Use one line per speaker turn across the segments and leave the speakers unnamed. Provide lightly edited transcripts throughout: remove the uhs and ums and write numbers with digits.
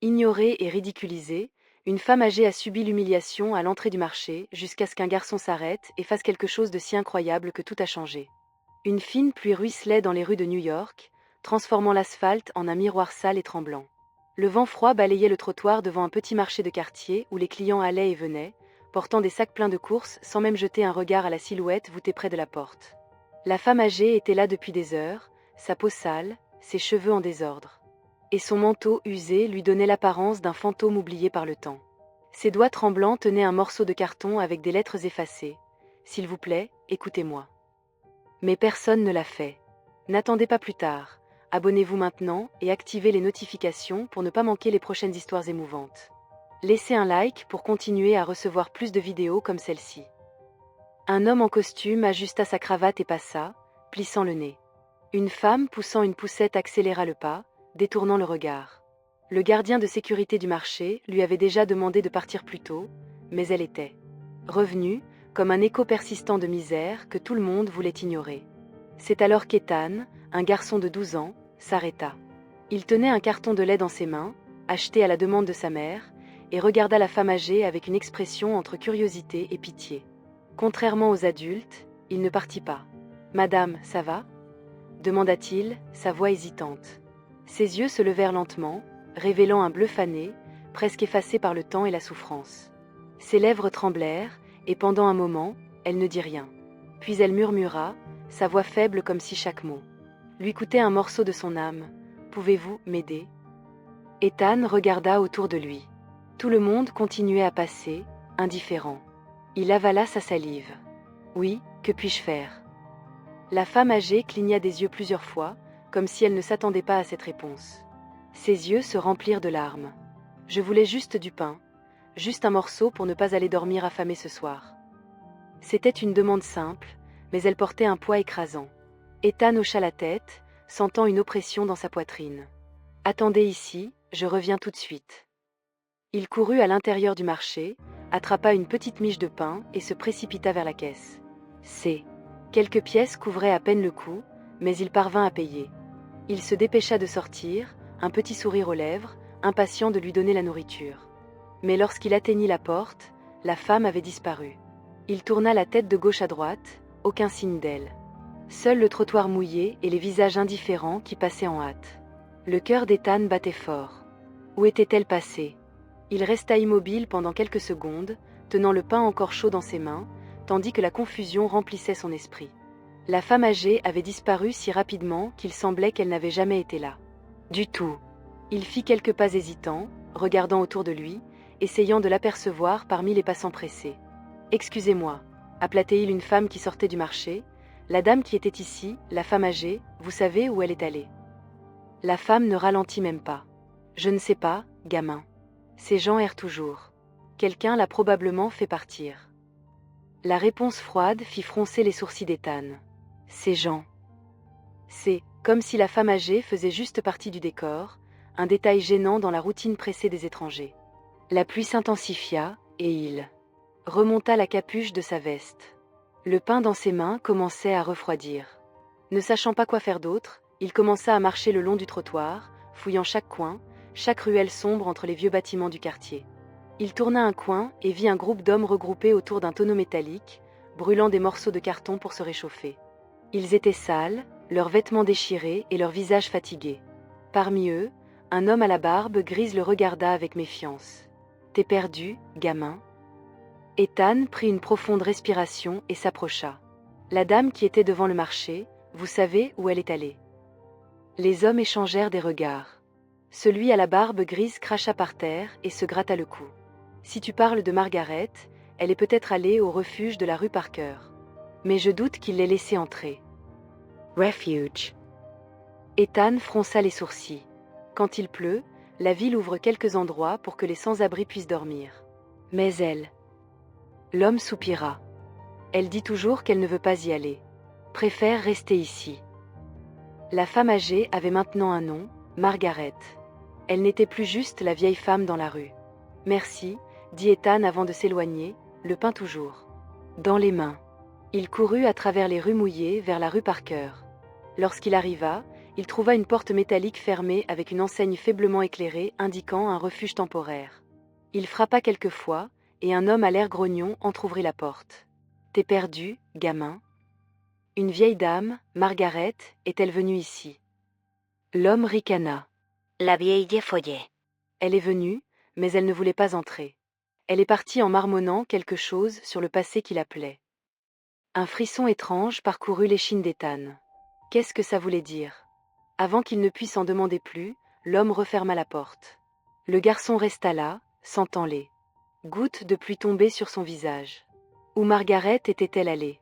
Ignorée et ridiculisée, une femme âgée a subi l'humiliation à l'entrée du marché jusqu'à ce qu'un garçon s'arrête et fasse quelque chose de si incroyable que tout a changé. Une fine pluie ruisselait dans les rues de New York, transformant l'asphalte en un miroir sale et tremblant. Le vent froid balayait le trottoir devant un petit marché de quartier où les clients allaient et venaient, portant des sacs pleins de courses sans même jeter un regard à la silhouette voûtée près de la porte. La femme âgée était là depuis des heures, sa peau sale, ses cheveux en désordre. Et son manteau usé lui donnait l'apparence d'un fantôme oublié par le temps. Ses doigts tremblants tenaient un morceau de carton avec des lettres effacées. « S'il vous plaît, écoutez-moi. » Mais personne ne l'a fait. N'attendez pas plus tard. Abonnez-vous maintenant et activez les notifications pour ne pas manquer les prochaines histoires émouvantes. Laissez un like pour continuer à recevoir plus de vidéos comme celle-ci. Un homme en costume ajusta sa cravate et passa, plissant le nez. Une femme poussant une poussette accéléra le pas, détournant le regard. Le gardien de sécurité du marché lui avait déjà demandé de partir plus tôt, mais elle était revenue, comme un écho persistant de misère que tout le monde voulait ignorer. C'est alors qu'Ethan, un garçon de 12 ans, s'arrêta. Il tenait un carton de lait dans ses mains, acheté à la demande de sa mère, et regarda la femme âgée avec une expression entre curiosité et pitié. Contrairement aux adultes, il ne partit pas. « Madame, ça va ?» demanda-t-il, sa voix hésitante. Ses yeux se levèrent lentement, révélant un bleu fané, presque effacé par le temps et la souffrance. Ses lèvres tremblèrent, et pendant un moment, elle ne dit rien. Puis elle murmura, sa voix faible comme si chaque mot lui coûtait un morceau de son âme. « Pouvez-vous m'aider ?» Ethan regarda autour de lui. Tout le monde continuait à passer, indifférent. Il avala sa salive. « Oui, que puis-je faire ?» La femme âgée cligna des yeux plusieurs fois, comme si elle ne s'attendait pas à cette réponse. Ses yeux se remplirent de larmes. « Je voulais juste du pain, juste un morceau pour ne pas aller dormir affamée ce soir. » C'était une demande simple, mais elle portait un poids écrasant. Ethan hocha la tête, sentant une oppression dans sa poitrine. « Attendez ici, je reviens tout de suite. » Il courut à l'intérieur du marché, attrapa une petite miche de pain et se précipita vers la caisse. Quelques pièces couvraient à peine le cou, mais il parvint à payer. Il se dépêcha de sortir, un petit sourire aux lèvres, impatient de lui donner la nourriture. Mais lorsqu'il atteignit la porte, la femme avait disparu. Il tourna la tête de gauche à droite, aucun signe d'elle. Seul le trottoir mouillé et les visages indifférents qui passaient en hâte. Le cœur d'Ethan battait fort. Où était-elle passée ? Il resta immobile pendant quelques secondes, tenant le pain encore chaud dans ses mains, tandis que la confusion remplissait son esprit. La femme âgée avait disparu si rapidement qu'il semblait qu'elle n'avait jamais été là. Du tout. Il fit quelques pas hésitants, regardant autour de lui, essayant de l'apercevoir parmi les passants pressés. « Excusez-moi, » appela-t-il une femme qui sortait du marché. « La dame qui était ici, la femme âgée, vous savez où elle est allée ?» La femme ne ralentit même pas. « Je ne sais pas, gamin. Ces gens errent toujours. Quelqu'un l'a probablement fait partir. » La réponse froide fit froncer les sourcils d'Ethan. Ces gens. C'est comme si la femme âgée faisait juste partie du décor, un détail gênant dans la routine pressée des étrangers. La pluie s'intensifia, et il remonta la capuche de sa veste. Le pain dans ses mains commençait à refroidir. Ne sachant pas quoi faire d'autre, il commença à marcher le long du trottoir, fouillant chaque coin, chaque ruelle sombre entre les vieux bâtiments du quartier. Il tourna un coin et vit un groupe d'hommes regroupés autour d'un tonneau métallique, brûlant des morceaux de carton pour se réchauffer. Ils étaient sales, leurs vêtements déchirés et leurs visages fatigués. Parmi eux, un homme à la barbe grise le regarda avec méfiance. « T'es perdu, gamin ?» Ethan prit une profonde respiration et s'approcha. « La dame qui était devant le marché, vous savez où elle est allée ?» Les hommes échangèrent des regards. Celui à la barbe grise cracha par terre et se gratta le cou. « Si tu parles de Margaret, elle est peut-être allée au refuge de la rue Parker. Mais je doute qu'il l'ait laissée entrer. » Refuge. Ethan fronça les sourcils. Quand il pleut, la ville ouvre quelques endroits pour que les sans-abri puissent dormir. Mais elle... L'homme soupira. Elle dit toujours qu'elle ne veut pas y aller. Préfère rester ici. La femme âgée avait maintenant un nom, Margaret. Elle n'était plus juste la vieille femme dans la rue. Merci, dit Ethan avant de s'éloigner, le pain toujours dans les mains. Il courut à travers les rues mouillées vers la rue Parker. Lorsqu'il arriva, Il trouva une porte métallique fermée avec une enseigne faiblement éclairée indiquant un refuge temporaire. Il frappa quelques fois, et un homme à l'air grognon entr'ouvrit la porte. « T'es perdu, gamin ?» Une vieille dame, Margaret, est-elle venue ici? L'homme ricana.
La vieille follée.
Elle est venue, mais elle ne voulait pas entrer. Elle est partie en marmonnant quelque chose sur le passé qui l'appelait. Un frisson étrange parcourut l'échine d'Ethan. Qu'est-ce que ça voulait dire? Avant qu'il ne puisse en demander plus, l'homme referma la porte. Le garçon resta là, sentant les gouttes de pluie tomber sur son visage. Où Margaret était-elle allée?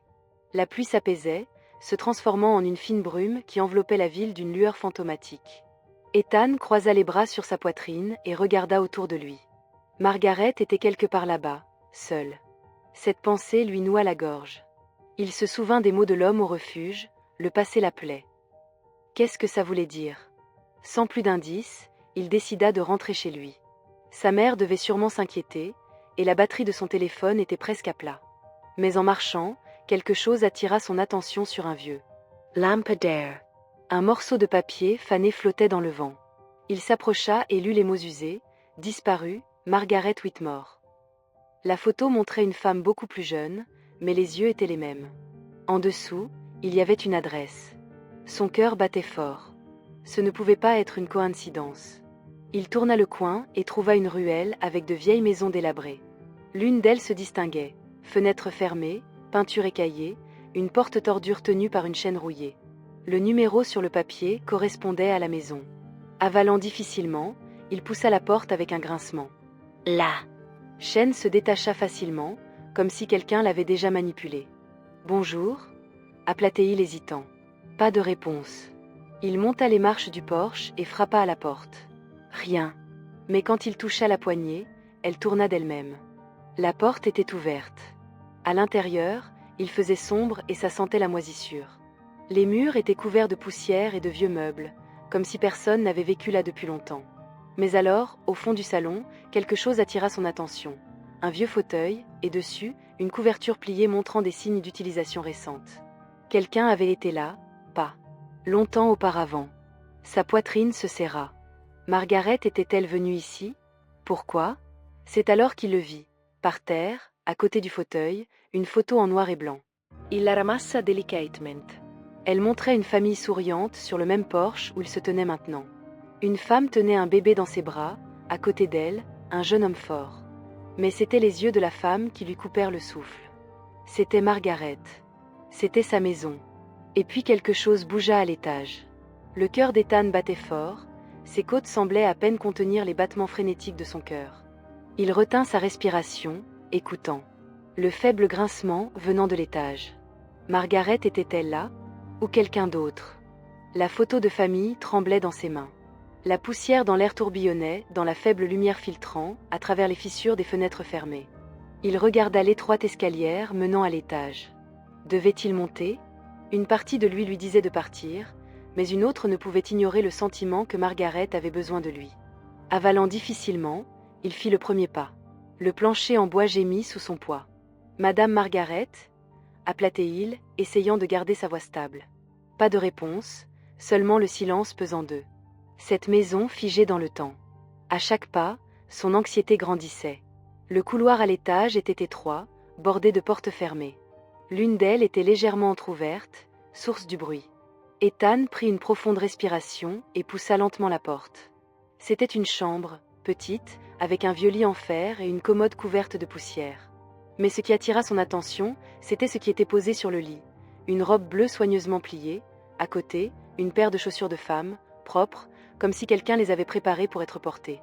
La pluie s'apaisait, se transformant en une fine brume qui enveloppait la ville d'une lueur fantomatique. Ethan croisa les bras sur sa poitrine et regarda autour de lui. Margaret était quelque part là-bas, seule. Cette pensée lui noua la gorge. Il se souvint des mots de l'homme au refuge, le passé l'appelait. Qu'est-ce que ça voulait dire? Sans plus d'indices, il décida de rentrer chez lui. Sa mère devait sûrement s'inquiéter, et la batterie de son téléphone était presque à plat. Mais en marchant, quelque chose attira son attention sur un vieux lampadaire. Un morceau de papier fané flottait dans le vent. Il s'approcha et lut les mots usés, disparu, Margaret Whitmore. La photo montrait une femme beaucoup plus jeune, mais les yeux étaient les mêmes. En dessous, il y avait une adresse. Son cœur battait fort. Ce ne pouvait pas être une coïncidence. Il tourna le coin et trouva une ruelle avec de vieilles maisons délabrées. L'une d'elles se distinguait, fenêtres fermées, peinture écaillée, une porte tordure tenue par une chaîne rouillée. Le numéro sur le papier correspondait à la maison. Avalant difficilement, il poussa la porte avec un grincement.
La
chaîne se détacha facilement, comme si quelqu'un l'avait déjà manipulée. « Bonjour » appela-t-il hésitant. Pas de réponse. Il monta les marches du porche et frappa à la porte. Rien. Mais quand il toucha la poignée, elle tourna d'elle-même. La porte était ouverte. À l'intérieur, il faisait sombre et ça sentait la moisissure. Les murs étaient couverts de poussière et de vieux meubles, comme si personne n'avait vécu là depuis longtemps. Mais alors, au fond du salon, quelque chose attira son attention. Un vieux fauteuil, et dessus, une couverture pliée montrant des signes d'utilisation récente. Quelqu'un avait été là, pas longtemps auparavant. Sa poitrine se serra. Margaret était-elle venue ici? Pourquoi? C'est alors qu'il le vit. Par terre, à côté du fauteuil, une photo en noir et blanc. Il la ramassa délicatement. Elle montrait une famille souriante sur le même porche où il se tenait maintenant. Une femme tenait un bébé dans ses bras, à côté d'elle, un jeune homme fort. Mais c'étaient les yeux de la femme qui lui coupèrent le souffle. C'était Margaret. C'était sa maison. Et puis quelque chose bougea à l'étage. Le cœur d'Ethan battait fort, ses côtes semblaient à peine contenir les battements frénétiques de son cœur. Il retint sa respiration, écoutant. Le faible grincement venant de l'étage. Margaret était-elle là? Ou quelqu'un d'autre? La photo de famille tremblait dans ses mains. La poussière dans l'air tourbillonnait, dans la faible lumière filtrant, à travers les fissures des fenêtres fermées. Il regarda l'étroite escalière menant à l'étage. Devait-il monter? Une partie de lui disait de partir, mais une autre ne pouvait ignorer le sentiment que Margaret avait besoin de lui. Avalant difficilement, il fit le premier pas. Le plancher en bois gémit sous son poids. « Madame Margaret » appela-t-il, essayant de garder sa voix stable. Pas de réponse, seulement le silence pesant d'eux. Cette maison figée dans le temps. À chaque pas, son anxiété grandissait. Le couloir à l'étage était étroit, bordé de portes fermées. L'une d'elles était légèrement entr'ouverte, source du bruit. Ethan prit une profonde respiration et poussa lentement la porte. C'était une chambre, petite, avec un vieux lit en fer et une commode couverte de poussière. Mais ce qui attira son attention, c'était ce qui était posé sur le lit. Une robe bleue soigneusement pliée, à côté, une paire de chaussures de femme, propres, comme si quelqu'un les avait préparées pour être portées.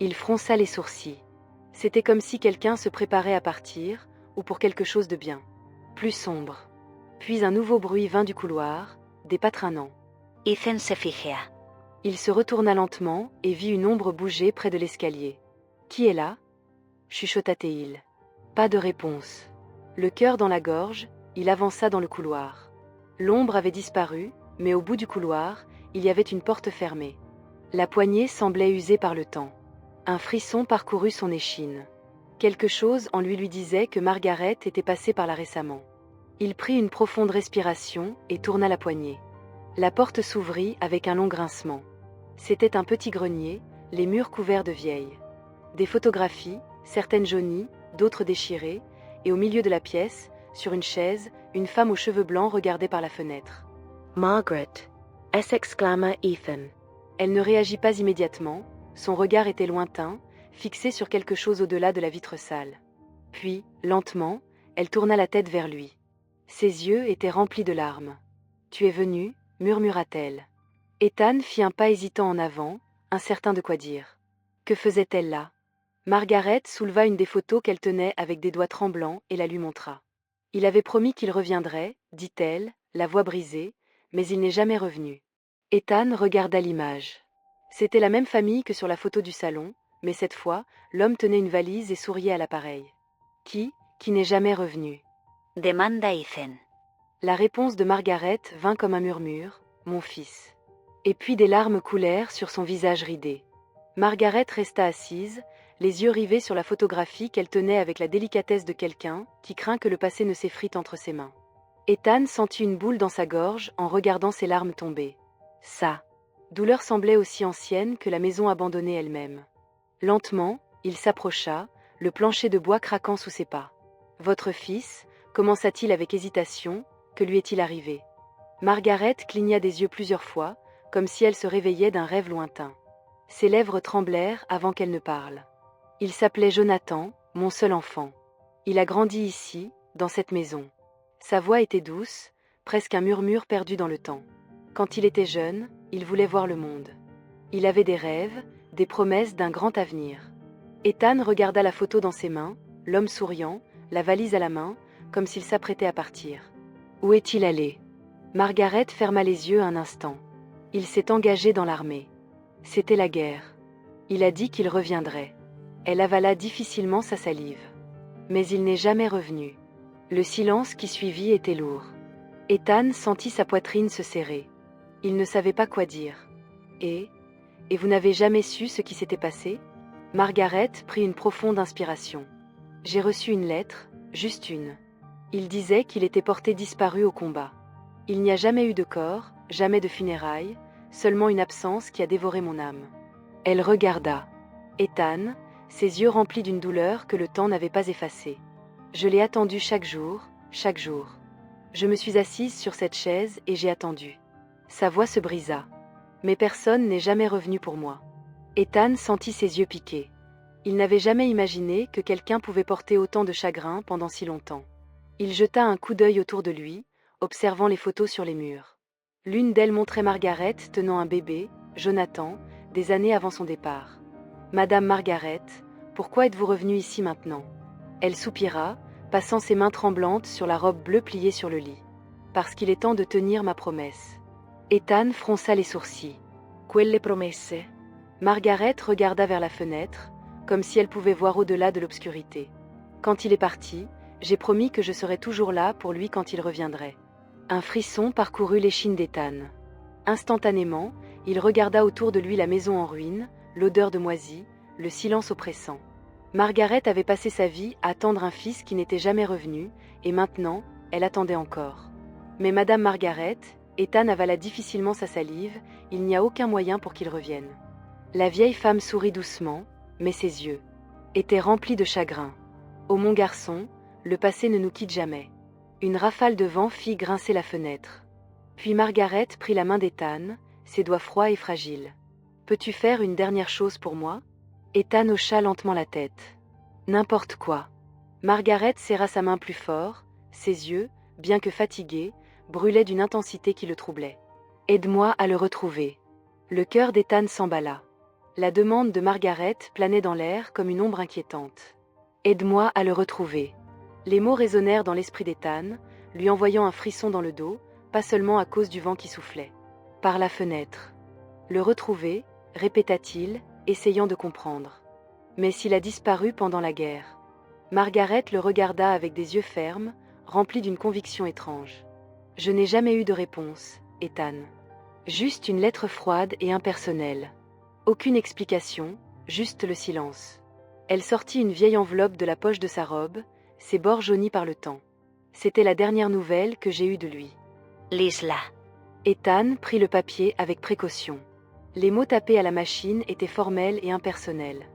Il fronça les sourcils. C'était comme si quelqu'un se préparait à partir, ou pour quelque chose de bien. Plus sombre. Puis un nouveau bruit vint du couloir, des pas traînants.
Ethan se figea.
Il se retourna lentement et vit une ombre bouger près de l'escalier. « Qui est là » chuchota-t-il. Pas de réponse. Le cœur dans la gorge, il avança dans le couloir. L'ombre avait disparu, mais au bout du couloir, il y avait une porte fermée. La poignée semblait usée par le temps. Un frisson parcourut son échine. Quelque chose en lui disait que Margaret était passée par là récemment. Il prit une profonde respiration et tourna la poignée. La porte s'ouvrit avec un long grincement. C'était un petit grenier, les murs couverts de vieilles. Des photographies, certaines jaunies, d'autres déchirées, et au milieu de la pièce, sur une chaise, une femme aux cheveux blancs regardait par la fenêtre.
Margaret, s'exclama Ethan.
Elle ne réagit pas immédiatement, son regard était lointain, fixé sur quelque chose au-delà de la vitre sale. Puis, lentement, elle tourna la tête vers lui. Ses yeux étaient remplis de larmes. « Tu es venu » murmura-t-elle. Ethan fit un pas hésitant en avant, incertain de quoi dire. Que faisait-elle là? Margaret souleva une des photos qu'elle tenait avec des doigts tremblants et la lui montra. « Il avait promis qu'il reviendrait, dit-elle, la voix brisée, mais il n'est jamais revenu. » Ethan regarda l'image. C'était la même famille que sur la photo du salon, mais cette fois, l'homme tenait une valise et souriait à l'appareil. Qui n'est jamais revenu?
Demanda Ethan.
La réponse de Margaret vint comme un murmure, « Mon fils ». Et puis des larmes coulèrent sur son visage ridé. Margaret resta assise, les yeux rivés sur la photographie qu'elle tenait avec la délicatesse de quelqu'un qui craint que le passé ne s'effrite entre ses mains. Ethan sentit une boule dans sa gorge en regardant ses larmes tomber. Sa douleur semblait aussi ancienne que la maison abandonnée elle-même. Lentement, il s'approcha, le plancher de bois craquant sous ses pas. « Votre fils » commença-t-il avec hésitation, que lui est-il arrivé? Margaret cligna des yeux plusieurs fois, comme si elle se réveillait d'un rêve lointain. Ses lèvres tremblèrent avant qu'elle ne parle. Il s'appelait Jonathan, mon seul enfant. Il a grandi ici, dans cette maison. Sa voix était douce, presque un murmure perdu dans le temps. Quand il était jeune, il voulait voir le monde. Il avait des rêves, des promesses d'un grand avenir. Ethan regarda la photo dans ses mains, l'homme souriant, la valise à la main, comme s'il s'apprêtait à partir. Où est-il allé? Margaret ferma les yeux un instant. Il s'est engagé dans l'armée. C'était la guerre. Il a dit qu'il reviendrait. Elle avala difficilement sa salive. Mais il n'est jamais revenu. Le silence qui suivit était lourd. Ethan sentit sa poitrine se serrer. Il ne savait pas quoi dire. Et vous n'avez jamais su ce qui s'était passé? Margaret prit une profonde inspiration. J'ai reçu une lettre, juste une. Il disait qu'il était porté disparu au combat. Il n'y a jamais eu de corps, jamais de funérailles, seulement une absence qui a dévoré mon âme. Elle regarda. Ethan, ses yeux remplis d'une douleur que le temps n'avait pas effacée. Je l'ai attendu chaque jour, chaque jour. Je me suis assise sur cette chaise et j'ai attendu. Sa voix se brisa. Mais personne n'est jamais revenu pour moi. Ethan sentit ses yeux piquer. Il n'avait jamais imaginé que quelqu'un pouvait porter autant de chagrin pendant si longtemps. Il jeta un coup d'œil autour de lui, observant les photos sur les murs. L'une d'elles montrait Margaret tenant un bébé, Jonathan, des années avant son départ. « Madame Margaret, pourquoi êtes-vous revenue ici maintenant ?» Elle soupira, passant ses mains tremblantes sur la robe bleue pliée sur le lit. « Parce qu'il est temps de tenir ma promesse. » Ethan fronça les sourcils. « Quelle promesse ?» Margaret regarda vers la fenêtre, comme si elle pouvait voir au-delà de l'obscurité. « Quand il est parti, j'ai promis que je serais toujours là pour lui quand il reviendrait. » Un frisson parcourut l'échine d'Ethan. Instantanément, il regarda autour de lui la maison en ruine, l'odeur de moisi, le silence oppressant. Margaret avait passé sa vie à attendre un fils qui n'était jamais revenu, et maintenant, elle attendait encore. Mais Madame Margaret, Ethan avala difficilement sa salive, il n'y a aucun moyen pour qu'il revienne. La vieille femme sourit doucement, mais ses yeux étaient remplis de chagrin. « Oh mon garçon, le passé ne nous quitte jamais. » Une rafale de vent fit grincer la fenêtre. Puis Margaret prit la main d'Ethan, ses doigts froids et fragiles. « Peux-tu faire une dernière chose pour moi ?» Ethan hocha lentement la tête. « N'importe quoi. » Margaret serra sa main plus fort, ses yeux, bien que fatigués, brûlaient d'une intensité qui le troublait. « Aide-moi à le retrouver. » Le cœur d'Ethan s'emballa. La demande de Margaret planait dans l'air comme une ombre inquiétante. « Aide-moi à le retrouver. » Les mots résonnèrent dans l'esprit d'Ethan, lui envoyant un frisson dans le dos, pas seulement à cause du vent qui soufflait. Par la fenêtre. Le retrouver, répéta-t-il, essayant de comprendre. Mais s'il a disparu pendant la guerre. Margaret le regarda avec des yeux fermes, remplis d'une conviction étrange. Je n'ai jamais eu de réponse, Ethan. Juste une lettre froide et impersonnelle. Aucune explication, juste le silence. Elle sortit une vieille enveloppe de la poche de sa robe, ses bords jaunis par le temps. C'était la dernière nouvelle que j'ai eue de lui.
Lisla.
Ethan prit le papier avec précaution. Les mots tapés à la machine étaient formels et impersonnels.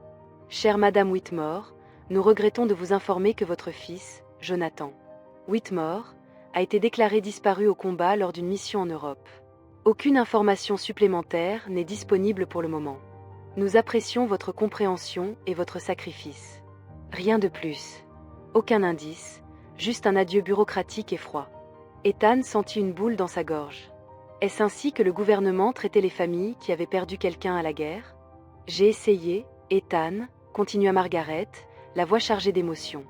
Chère Madame Whitmore, nous regrettons de vous informer que votre fils, Jonathan Whitmore, a été déclaré disparu au combat lors d'une mission en Europe. Aucune information supplémentaire n'est disponible pour le moment. Nous apprécions votre compréhension et votre sacrifice. Rien de plus. Aucun indice, juste un adieu bureaucratique et froid. Ethan sentit une boule dans sa gorge. Est-ce ainsi que le gouvernement traitait les familles qui avaient perdu quelqu'un à la guerre? J'ai essayé, Ethan, continua Margaret, la voix chargée d'émotion.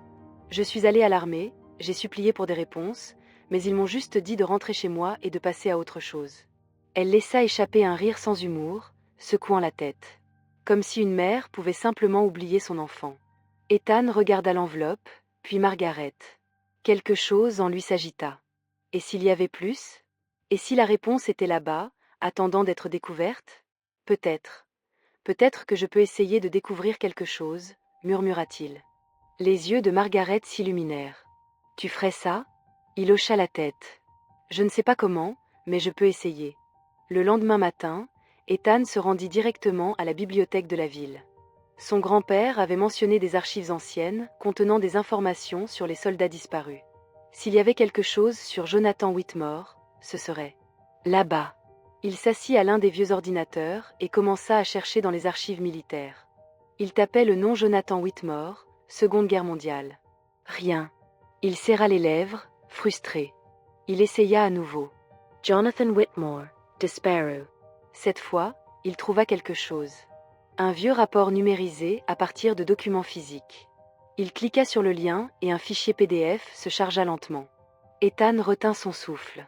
Je suis allée à l'armée, j'ai supplié pour des réponses, mais ils m'ont juste dit de rentrer chez moi et de passer à autre chose. Elle laissa échapper un rire sans humour, secouant la tête. Comme si une mère pouvait simplement oublier son enfant. Ethan regarda l'enveloppe, puis Margaret. Quelque chose en lui s'agita. Et s'il y avait plus? Et si la réponse était là-bas, attendant d'être découverte? Peut-être. Peut-être que je peux essayer de découvrir quelque chose, murmura-t-il. Les yeux de Margaret s'illuminèrent. Tu ferais ça? Il hocha la tête. Je ne sais pas comment, mais je peux essayer. Le lendemain matin, Ethan se rendit directement à la bibliothèque de la ville. Son grand-père avait mentionné des archives anciennes contenant des informations sur les soldats disparus. S'il y avait quelque chose sur Jonathan Whitmore, ce serait là-bas. Il s'assit à l'un des vieux ordinateurs et commença à chercher dans les archives militaires. Il tapait le nom Jonathan Whitmore, Seconde Guerre mondiale. Rien. Il serra les lèvres, frustré. Il essaya à nouveau.
Jonathan Whitmore, Disparu.
Cette fois, il trouva quelque chose. Un vieux rapport numérisé à partir de documents physiques. Il cliqua sur le lien et un fichier PDF se chargea lentement. Ethan retint son souffle.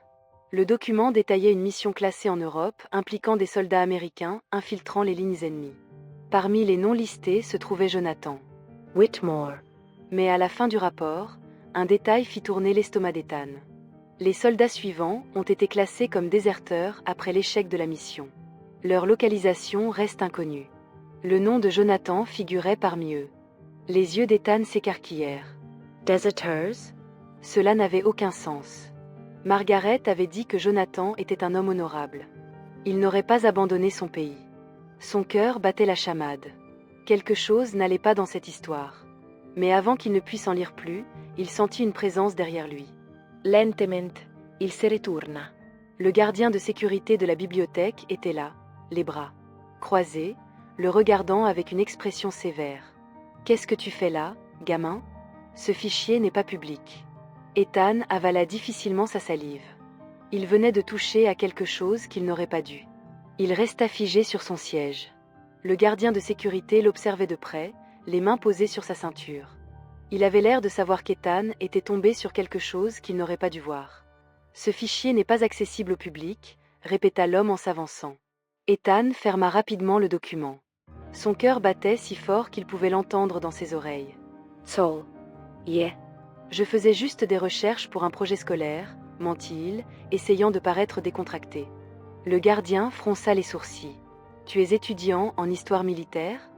Le document détaillait une mission classée en Europe impliquant des soldats américains infiltrant les lignes ennemies. Parmi les noms listés se trouvait Jonathan
Whitmore.
Mais à la fin du rapport, un détail fit tourner l'estomac d'Ethan. Les soldats suivants ont été classés comme déserteurs après l'échec de la mission. Leur localisation reste inconnue. Le nom de Jonathan figurait parmi eux. Les yeux d'Ethan s'écarquillèrent.
Deserters?
Cela n'avait aucun sens. Margaret avait dit que Jonathan était un homme honorable. Il n'aurait pas abandonné son pays. Son cœur battait la chamade. Quelque chose n'allait pas dans cette histoire. Mais avant qu'il ne puisse en lire plus, il sentit une présence derrière lui.
Lentamente, il se ritorna.
Le gardien de sécurité de la bibliothèque était là, les bras croisés, le regardant avec une expression sévère. « Qu'est-ce que tu fais là, gamin? Ce fichier n'est pas public. » Ethan avala difficilement sa salive. Il venait de toucher à quelque chose qu'il n'aurait pas dû. Il resta figé sur son siège. Le gardien de sécurité l'observait de près, les mains posées sur sa ceinture. Il avait l'air de savoir qu'Ethan était tombé sur quelque chose qu'il n'aurait pas dû voir. « Ce fichier n'est pas accessible au public, » répéta l'homme en s'avançant. Ethan ferma rapidement le document. Son cœur battait si fort qu'il pouvait l'entendre dans ses oreilles.
Sol. Yeah.
Je faisais juste des recherches pour un projet scolaire, mentit-il, essayant de paraître décontracté. Le gardien fronça les sourcils. Tu es étudiant en histoire militaire?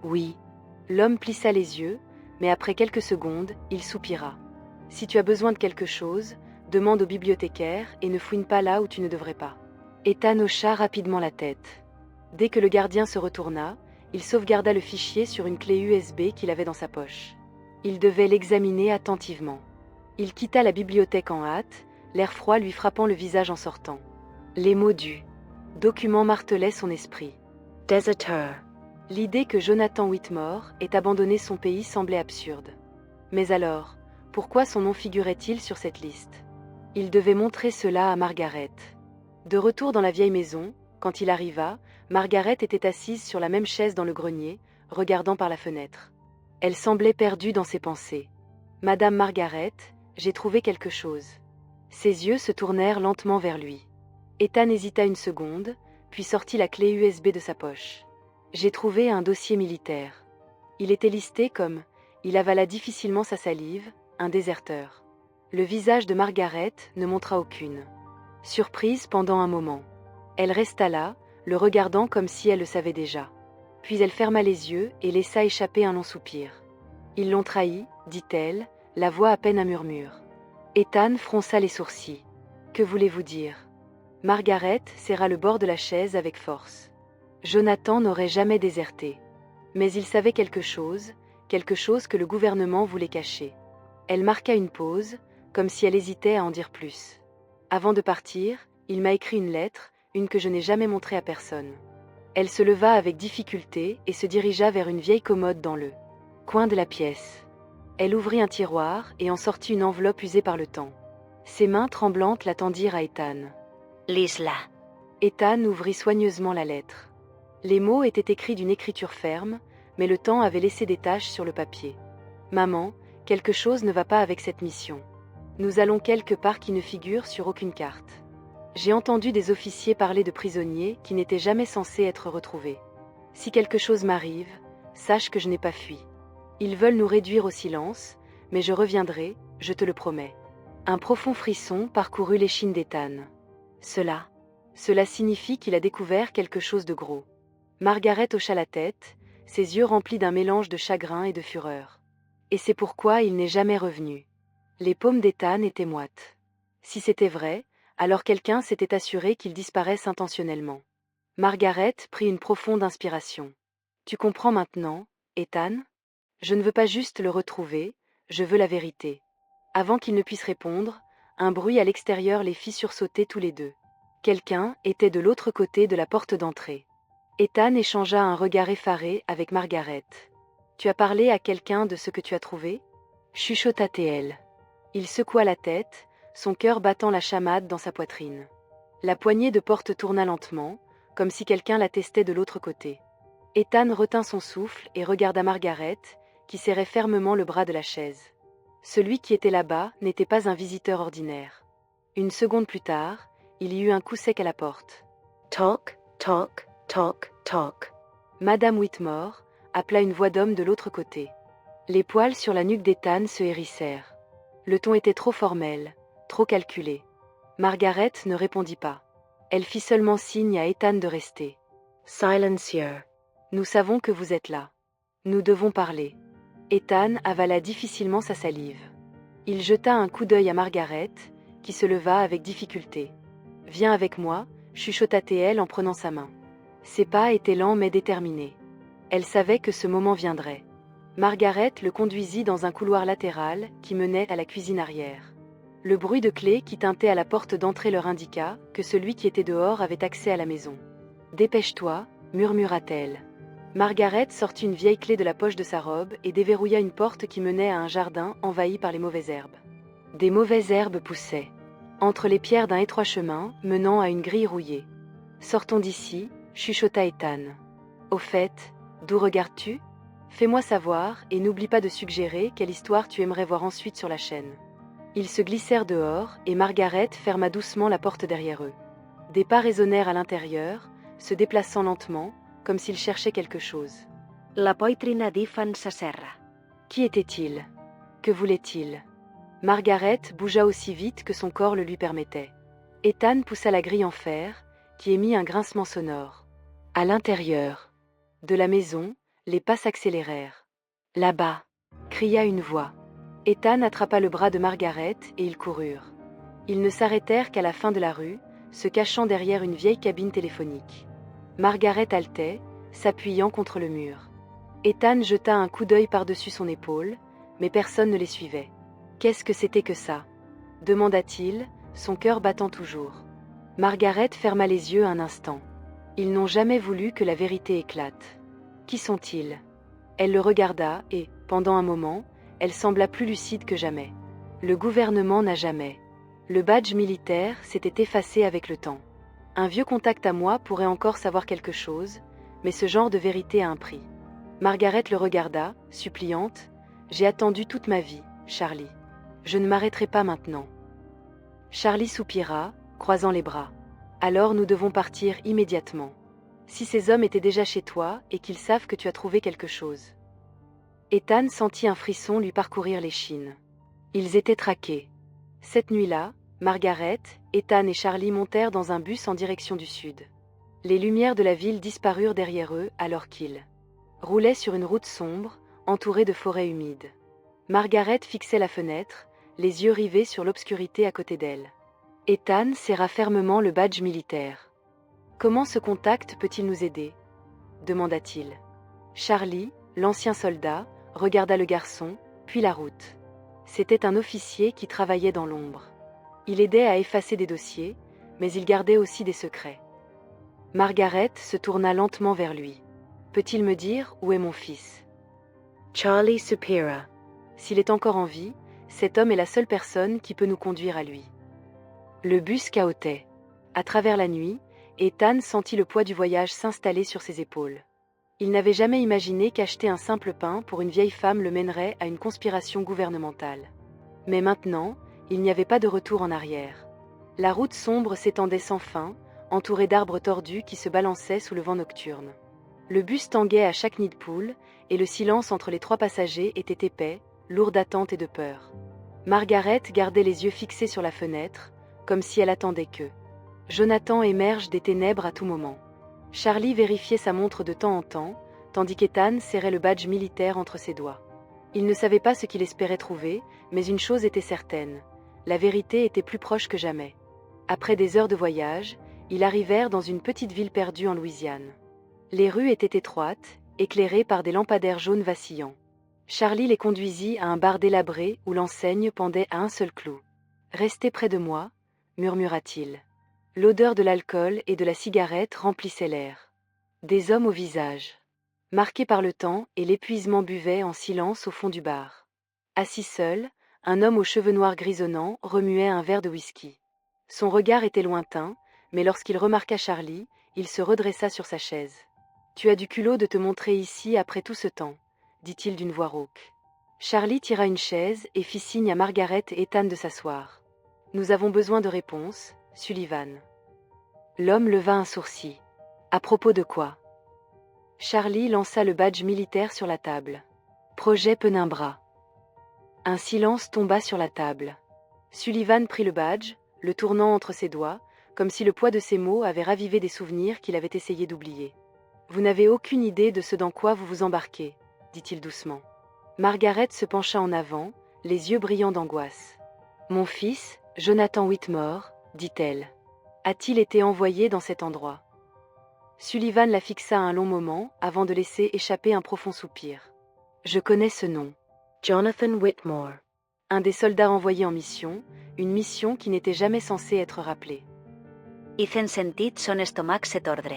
Oui.
L'homme plissa les yeux, mais après quelques secondes, il soupira. Si tu as besoin de quelque chose, demande au bibliothécaire et ne fouine pas là où tu ne devrais pas. Ethan hocha rapidement la tête. Dès que le gardien se retourna, il sauvegarda le fichier sur une clé USB qu'il avait dans sa poche. Il devait l'examiner attentivement. Il quitta la bibliothèque en hâte, l'air froid lui frappant le visage en sortant. Les mots du document martelaient son esprit.
Deserter.
L'idée que Jonathan Whitmore ait abandonné son pays semblait absurde. Mais alors, pourquoi son nom figurait-il sur cette liste? Il devait montrer cela à Margaret. De retour dans la vieille maison, quand il arriva, Margaret était assise sur la même chaise dans le grenier, regardant par la fenêtre. Elle semblait perdue dans ses pensées. « Madame Margaret, j'ai trouvé quelque chose. » Ses yeux se tournèrent lentement vers lui. Ethan hésita une seconde, puis sortit la clé USB de sa poche. « J'ai trouvé un dossier militaire. » Il était listé comme « Il avala difficilement sa salive, un déserteur. » Le visage de Margaret ne montra aucune surprise pendant un moment. Elle resta là, le regardant comme si elle le savait déjà. Puis elle ferma les yeux et laissa échapper un long soupir. « Ils l'ont trahi, dit-elle, la voix à peine un murmure. Ethan fronça les sourcils. « Que voulez-vous dire » Margaret serra le bord de la chaise avec force. Jonathan n'aurait jamais déserté. Mais il savait quelque chose que le gouvernement voulait cacher. Elle marqua une pause, comme si elle hésitait à en dire plus. Avant de partir, il m'a écrit une lettre, une que je n'ai jamais montrée à personne. Elle se leva avec difficulté et se dirigea vers une vieille commode dans le coin de la pièce. Elle ouvrit un tiroir et en sortit une enveloppe usée par le temps. Ses mains tremblantes la tendirent à Ethan.
Lis-la.
Ethan ouvrit soigneusement la lettre. Les mots étaient écrits d'une écriture ferme, mais le temps avait laissé des taches sur le papier. Maman, quelque chose ne va pas avec cette mission. Nous allons quelque part qui ne figure sur aucune carte. J'ai entendu des officiers parler de prisonniers qui n'étaient jamais censés être retrouvés. Si quelque chose m'arrive, sache que je n'ai pas fui. Ils veulent nous réduire au silence, mais je reviendrai, je te le promets. Un profond frisson parcourut l'échine d'Ethan. Cela signifie qu'il a découvert quelque chose de gros. Margaret hocha la tête, ses yeux remplis d'un mélange de chagrin et de fureur. Et c'est pourquoi il n'est jamais revenu. Les paumes d'Ethan étaient moites. Si c'était vrai, alors quelqu'un s'était assuré qu'il disparaisse intentionnellement. Margaret prit une profonde inspiration. Tu comprends maintenant, Ethan ? Je ne veux pas juste le retrouver, je veux la vérité. Avant qu'il ne puisse répondre, un bruit à l'extérieur les fit sursauter tous les deux. Quelqu'un était de l'autre côté de la porte d'entrée. Ethan échangea un regard effaré avec Margaret. Tu as parlé à quelqu'un de ce que tu as trouvé ? Chuchota-t-elle. Il secoua la tête, son cœur battant la chamade dans sa poitrine. La poignée de porte tourna lentement, comme si quelqu'un la testait de l'autre côté. Ethan retint son souffle et regarda Margaret, qui serrait fermement le bras de la chaise. Celui qui était là-bas n'était pas un visiteur ordinaire. Une seconde plus tard, il y eut un coup sec à la porte.
Toc, toc, toc, toc.
Madame Whitmore appela une voix d'homme de l'autre côté. Les poils sur la nuque d'Ethan se hérissèrent. Le ton était trop formel, trop calculé. Margaret ne répondit pas. Elle fit seulement signe à Ethan de rester.
Silencieux.
Nous savons que vous êtes là. Nous devons parler. Ethan avala difficilement sa salive. Il jeta un coup d'œil à Margaret, qui se leva avec difficulté. Viens avec moi, chuchota-t-elle en prenant sa main. Ses pas étaient lents mais déterminés. Elle savait que ce moment viendrait. Margaret le conduisit dans un couloir latéral qui menait à la cuisine arrière. Le bruit de clé qui tintait à la porte d'entrée leur indiqua que celui qui était dehors avait accès à la maison. « Dépêche-toi » murmura-t-elle. Margaret sortit une vieille clé de la poche de sa robe et déverrouilla une porte qui menait à un jardin envahi par les mauvaises herbes. Des mauvaises herbes poussaient, entre les pierres d'un étroit chemin menant à une grille rouillée. « Sortons d'ici » chuchota Ethan. « Au fait, d'où regardes-tu ? Fais-moi savoir et n'oublie pas de suggérer quelle histoire tu aimerais voir ensuite sur la chaîne. » Ils se glissèrent dehors et Margaret ferma doucement la porte derrière eux. Des pas résonnèrent à l'intérieur, se déplaçant lentement, comme s'ils cherchaient quelque chose.
La poitrina di fan sa serra.
Qui était-il ? Que voulait-il ? Margaret bougea aussi vite que son corps le lui permettait. Ethan poussa la grille en fer, qui émit un grincement sonore. À l'intérieur de la maison, les pas s'accélérèrent. « Là-bas !» cria une voix. Ethan attrapa le bras de Margaret et ils coururent. Ils ne s'arrêtèrent qu'à la fin de la rue, se cachant derrière une vieille cabine téléphonique. Margaret haletait, s'appuyant contre le mur. Ethan jeta un coup d'œil par-dessus son épaule, mais personne ne les suivait. « Qu'est-ce que c'était que ça ?» demanda-t-il, son cœur battant toujours. Margaret ferma les yeux un instant. Ils n'ont jamais voulu que la vérité éclate. Qui sont-ils ? Elle le regarda et, pendant un moment, elle sembla plus lucide que jamais. Le gouvernement n'a jamais. Le badge militaire s'était effacé avec le temps. Un vieux contact à moi pourrait encore savoir quelque chose, mais ce genre de vérité a un prix. Margaret le regarda, suppliante. « J'ai attendu toute ma vie, Charlie. Je ne m'arrêterai pas maintenant. » Charlie soupira, croisant les bras. « Alors nous devons partir immédiatement. Si ces hommes étaient déjà chez toi et qu'ils savent que tu as trouvé quelque chose. » Ethan sentit un frisson lui parcourir l'échine. Ils étaient traqués. Cette nuit-là, Margaret, Ethan et Charlie montèrent dans un bus en direction du sud. Les lumières de la ville disparurent derrière eux alors qu'ils roulaient sur une route sombre, entourée de forêts humides. Margaret fixait la fenêtre, les yeux rivés sur l'obscurité à côté d'elle. Ethan serra fermement le badge militaire. Comment ce contact peut-il nous aider ? Demanda-t-il. Charlie, l'ancien soldat, regarda le garçon, puis la route. C'était un officier qui travaillait dans l'ombre. Il aidait à effacer des dossiers, mais il gardait aussi des secrets. Margaret se tourna lentement vers lui. Peut-il me dire où est mon fils ?
Charlie Supera.
S'il est encore en vie, cet homme est la seule personne qui peut nous conduire à lui. Le bus cahotait. À travers la nuit, Ethan sentit le poids du voyage s'installer sur ses épaules. Il n'avait jamais imaginé qu'acheter un simple pain pour une vieille femme le mènerait à une conspiration gouvernementale. Mais maintenant, il n'y avait pas de retour en arrière. La route sombre s'étendait sans fin, entourée d'arbres tordus qui se balançaient sous le vent nocturne. Le bus tanguait à chaque nid de poule, et le silence entre les trois passagers était épais, lourd d'attente et de peur. Margaret gardait les yeux fixés sur la fenêtre, comme si elle attendait que Jonathan émerge des ténèbres à tout moment. Charlie vérifiait sa montre de temps en temps, tandis qu'Ethan serrait le badge militaire entre ses doigts. Il ne savait pas ce qu'il espérait trouver, mais une chose était certaine. La vérité était plus proche que jamais. Après des heures de voyage, ils arrivèrent dans une petite ville perdue en Louisiane. Les rues étaient étroites, éclairées par des lampadaires jaunes vacillants. Charlie les conduisit à un bar délabré où l'enseigne pendait à un seul clou. « Restez près de moi », murmura-t-il. L'odeur de l'alcool et de la cigarette remplissait l'air. Des hommes au visage marqués par le temps et l'épuisement buvaient en silence au fond du bar. Assis seul, un homme aux cheveux noirs grisonnants remuait un verre de whisky. Son regard était lointain, mais lorsqu'il remarqua Charlie, il se redressa sur sa chaise. « Tu as du culot de te montrer ici après tout ce temps », dit-il d'une voix rauque. Charlie tira une chaise et fit signe à Margaret et Ethan de s'asseoir. « Nous avons besoin de réponses, Sullivan. » L'homme leva un sourcil. « À propos de quoi ?» Charlie lança le badge militaire sur la table. « Projet Penumbra. » Un silence tomba sur la table. Sullivan prit le badge, le tournant entre ses doigts, comme si le poids de ses mots avait ravivé des souvenirs qu'il avait essayé d'oublier. « Vous n'avez aucune idée de ce dans quoi vous vous embarquez, » dit-il doucement. Margaret se pencha en avant, les yeux brillants d'angoisse. « Mon fils, Jonathan Whitmore, » dit-elle. « A-t-il été envoyé dans cet endroit ?» Sullivan la fixa un long moment avant de laisser échapper un profond soupir. « Je connais ce nom.
Jonathan Whitmore. »
Un des soldats envoyés en mission, une mission qui n'était jamais censée être rappelée.
Hice sentit son estomac se tordre.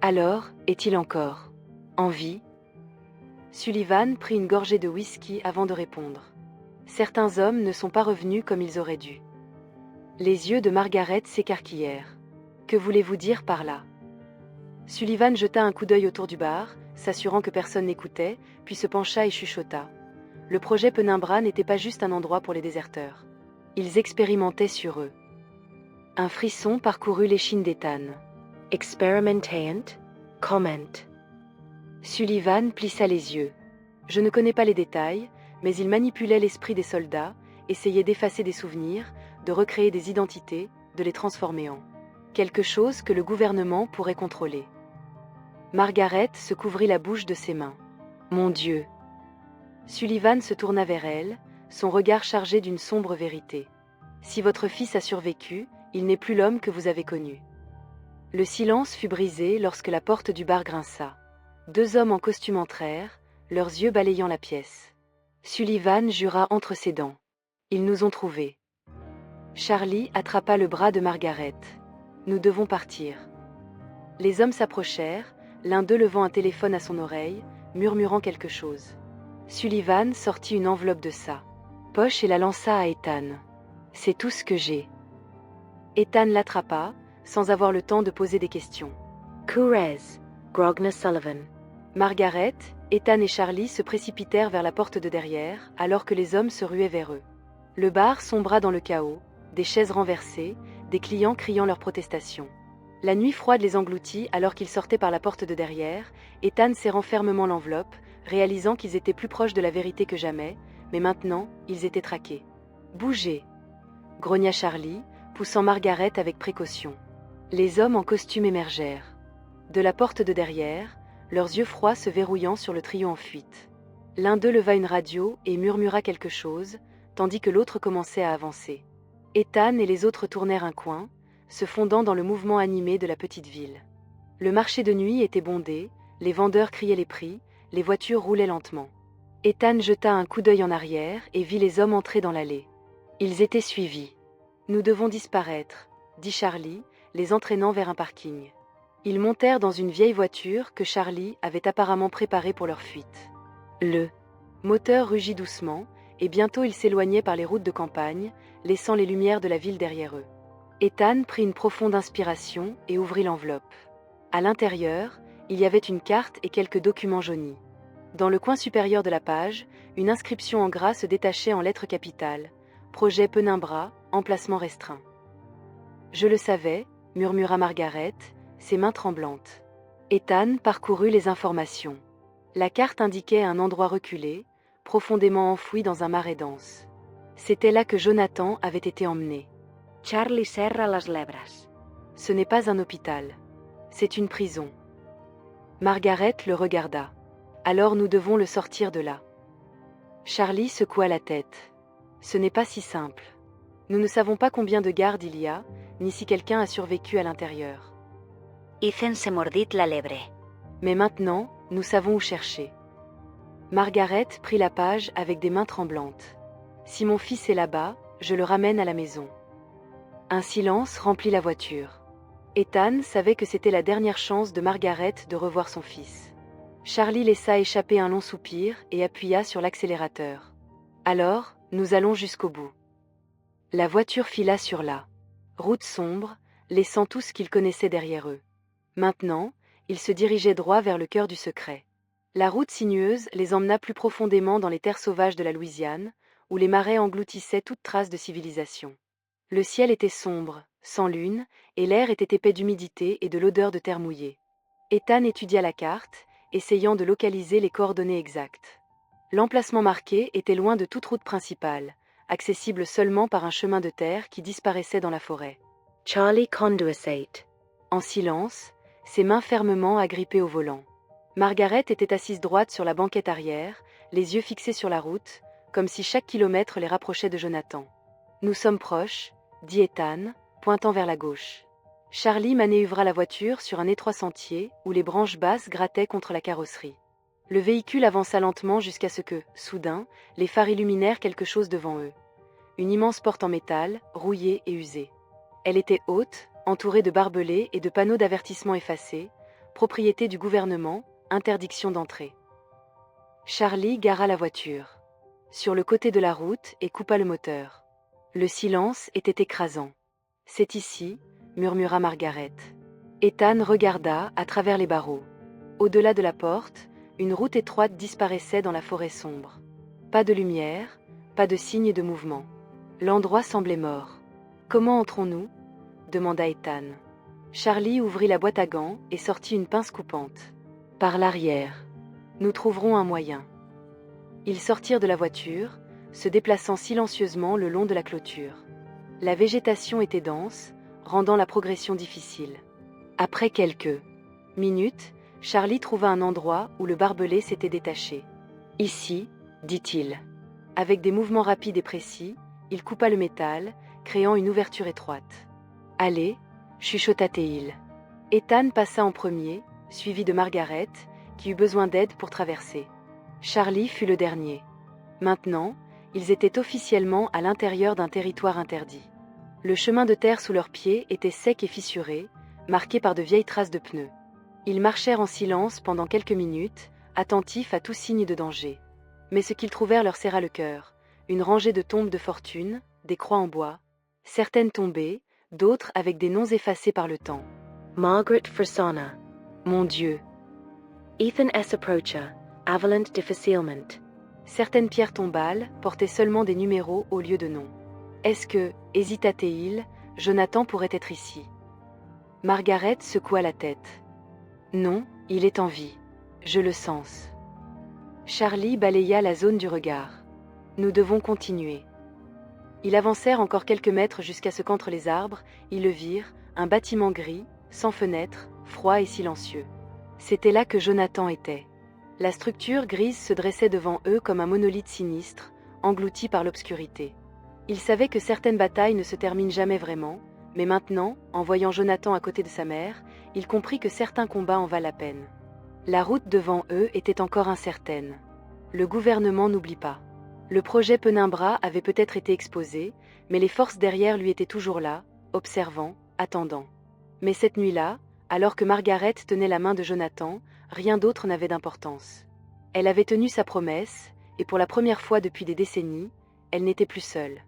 Alors, est-il encore en vie ? Sullivan prit une gorgée de whisky avant de répondre. Certains hommes ne sont pas revenus comme ils auraient dû. Les yeux de Margaret s'écarquillèrent. Que voulez-vous dire par là ? Sullivan jeta un coup d'œil autour du bar, s'assurant que personne n'écoutait, puis se pencha et chuchota. Le projet Penumbra n'était pas juste un endroit pour les déserteurs. Ils expérimentaient sur eux. Un frisson parcourut l'échine d'Ethan.
Experimentant, comment.
Sullivan plissa les yeux. Je ne connais pas les détails, mais il manipulait l'esprit des soldats, essayait d'effacer des souvenirs, de recréer des identités, de les transformer en quelque chose que le gouvernement pourrait contrôler. Margaret se couvrit la bouche de ses mains. « Mon Dieu !» Sullivan se tourna vers elle, son regard chargé d'une sombre vérité. « Si votre fils a survécu, il n'est plus l'homme que vous avez connu. » Le silence fut brisé lorsque la porte du bar grinça. Deux hommes en costume entrèrent, leurs yeux balayant la pièce. Sullivan jura entre ses dents. « Ils nous ont trouvés. » Charlie attrapa le bras de Margaret. « Nous devons partir. » Les hommes s'approchèrent, l'un d'eux levant un téléphone à son oreille, murmurant quelque chose. Sullivan sortit une enveloppe de sa poche et la lança à Ethan. « C'est tout ce que j'ai. » Ethan l'attrapa, sans avoir le temps de poser des questions.
« Courez, Grogna Sullivan. »
Margaret, Ethan et Charlie se précipitèrent vers la porte de derrière, alors que les hommes se ruaient vers eux. Le bar sombra dans le chaos, des chaises renversées, des clients criant leurs protestations. La nuit froide les engloutit alors qu'ils sortaient par la porte de derrière, Ethan serrant fermement l'enveloppe, réalisant qu'ils étaient plus proches de la vérité que jamais, mais maintenant, ils étaient traqués. « Bougez !» grogna Charlie, poussant Margaret avec précaution. Les hommes en costume émergèrent. De la porte de derrière, leurs yeux froids se verrouillant sur le trio en fuite. L'un d'eux leva une radio et murmura quelque chose, tandis que l'autre commençait à avancer. Ethan et les autres tournèrent un coin, se fondant dans le mouvement animé de la petite ville. Le marché de nuit était bondé, les vendeurs criaient les prix, les voitures roulaient lentement. Ethan jeta un coup d'œil en arrière et vit les hommes entrer dans l'allée. Ils étaient suivis. « Nous devons disparaître », dit Charlie, les entraînant vers un parking. Ils montèrent dans une vieille voiture que Charlie avait apparemment préparée pour leur fuite. Le moteur rugit doucement, et bientôt ils s'éloignaient par les routes de campagne, laissant les lumières de la ville derrière eux. Ethan prit une profonde inspiration et ouvrit l'enveloppe. À l'intérieur, il y avait une carte et quelques documents jaunis. Dans le coin supérieur de la page, une inscription en gras se détachait en lettres capitales. Projet Penumbra, emplacement restreint. « Je le savais », murmura Margaret, ses mains tremblantes. Ethan parcourut les informations. La carte indiquait un endroit reculé, profondément enfoui dans un marais dense. C'était là que Jonathan avait été emmené.
Charlie serra las lebras.
Ce n'est pas un hôpital. C'est une prison. Margaret le regarda. Alors nous devons le sortir de là. Charlie secoua la tête. Ce n'est pas si simple. Nous ne savons pas combien de gardes il y a, ni si quelqu'un a survécu à l'intérieur.
Ethan se mordit la lebre.
Mais maintenant, nous savons où chercher. Margaret prit la page avec des mains tremblantes. Si mon fils est là-bas, je le ramène à la maison. Un silence remplit la voiture. Ethan savait que c'était la dernière chance de Margaret de revoir son fils. Charlie laissa échapper un long soupir et appuya sur l'accélérateur. Alors, nous allons jusqu'au bout. La voiture fila sur la route sombre, laissant tout ce qu'ils connaissaient derrière eux. Maintenant, ils se dirigeaient droit vers le cœur du secret. La route sinueuse les emmena plus profondément dans les terres sauvages de la Louisiane, où les marais engloutissaient toute trace de civilisation. Le ciel était sombre, sans lune, et l'air était épais d'humidité et de l'odeur de terre mouillée. Ethan étudia la carte, essayant de localiser les coordonnées exactes. L'emplacement marqué était loin de toute route principale, accessible seulement par un chemin de terre qui disparaissait dans la forêt.
Charlie conduisait.
En silence, ses mains fermement agrippées au volant. Margaret était assise droite sur la banquette arrière, les yeux fixés sur la route, comme si chaque kilomètre les rapprochait de Jonathan. « Nous sommes proches », dit Ethan, pointant vers la gauche. Charlie manéuvra la voiture sur un étroit sentier où les branches basses grattaient contre la carrosserie. Le véhicule avança lentement jusqu'à ce que, soudain, les phares illuminèrent quelque chose devant eux. Une immense porte en métal, rouillée et usée. Elle était haute, entourée de barbelés et de panneaux d'avertissement effacés, propriété du gouvernement, interdiction d'entrée. Charlie gara la voiture sur le côté de la route et coupa le moteur. Le silence était écrasant. « C'est ici », murmura Margaret. Ethan regarda à travers les barreaux. Au-delà de la porte, une route étroite disparaissait dans la forêt sombre. Pas de lumière, pas de signe de mouvement. L'endroit semblait mort. « Comment entrons-nous » demanda Ethan. Charlie ouvrit la boîte à gants et sortit une pince coupante. « Par l'arrière. Nous trouverons un moyen. » Ils sortirent de la voiture, se déplaçant silencieusement le long de la clôture. La végétation était dense, rendant la progression difficile. Après quelques minutes, Charlie trouva un endroit où le barbelé s'était détaché. « Ici », dit-il. Avec des mouvements rapides et précis, il coupa le métal, créant une ouverture étroite. « Allez », chuchota Théil. Ethan passa en premier, suivi de Margaret, qui eut besoin d'aide pour traverser. Charlie fut le dernier. Maintenant, ils étaient officiellement à l'intérieur d'un territoire interdit. Le chemin de terre sous leurs pieds était sec et fissuré, marqué par de vieilles traces de pneus. Ils marchèrent en silence pendant quelques minutes, attentifs à tout signe de danger. Mais ce qu'ils trouvèrent leur serra le cœur. Une rangée de tombes de fortune, des croix en bois, certaines tombées, d'autres avec des noms effacés par le temps.
Margaret Frissana.
Mon Dieu!
Ethan S. Approacher. Avalant Difficilment.
Certaines pierres tombales portaient seulement des numéros au lieu de noms. Est-ce que, hésita-t-il, Jonathan pourrait être ici? Margaret secoua la tête. Non, il est en vie. Je le sens. Charlie balaya la zone du regard. Nous devons continuer. Ils avancèrent encore quelques mètres jusqu'à ce qu'entre les arbres, ils le virent, un bâtiment gris, sans fenêtre, froid et silencieux. C'était là que Jonathan était. La structure grise se dressait devant eux comme un monolithe sinistre, englouti par l'obscurité. Il savait que certaines batailles ne se terminent jamais vraiment, mais maintenant, en voyant Jonathan à côté de sa mère, il comprit que certains combats en valent la peine. La route devant eux était encore incertaine. Le gouvernement n'oublie pas. Le projet Penumbra avait peut-être été exposé, mais les forces derrière lui étaient toujours là, observant, attendant. Mais cette nuit-là, alors que Margaret tenait la main de Jonathan, rien d'autre n'avait d'importance. Elle avait tenu sa promesse, et pour la première fois depuis des décennies, elle n'était plus seule.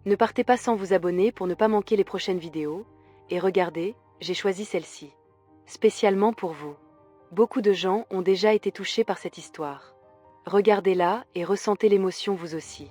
Ne partez pas sans vous abonner pour ne pas manquer les prochaines vidéos, et regardez, j'ai choisi celle-ci. Spécialement pour vous. Beaucoup de gens ont déjà été touchés par cette histoire. Regardez-la et ressentez l'émotion vous aussi.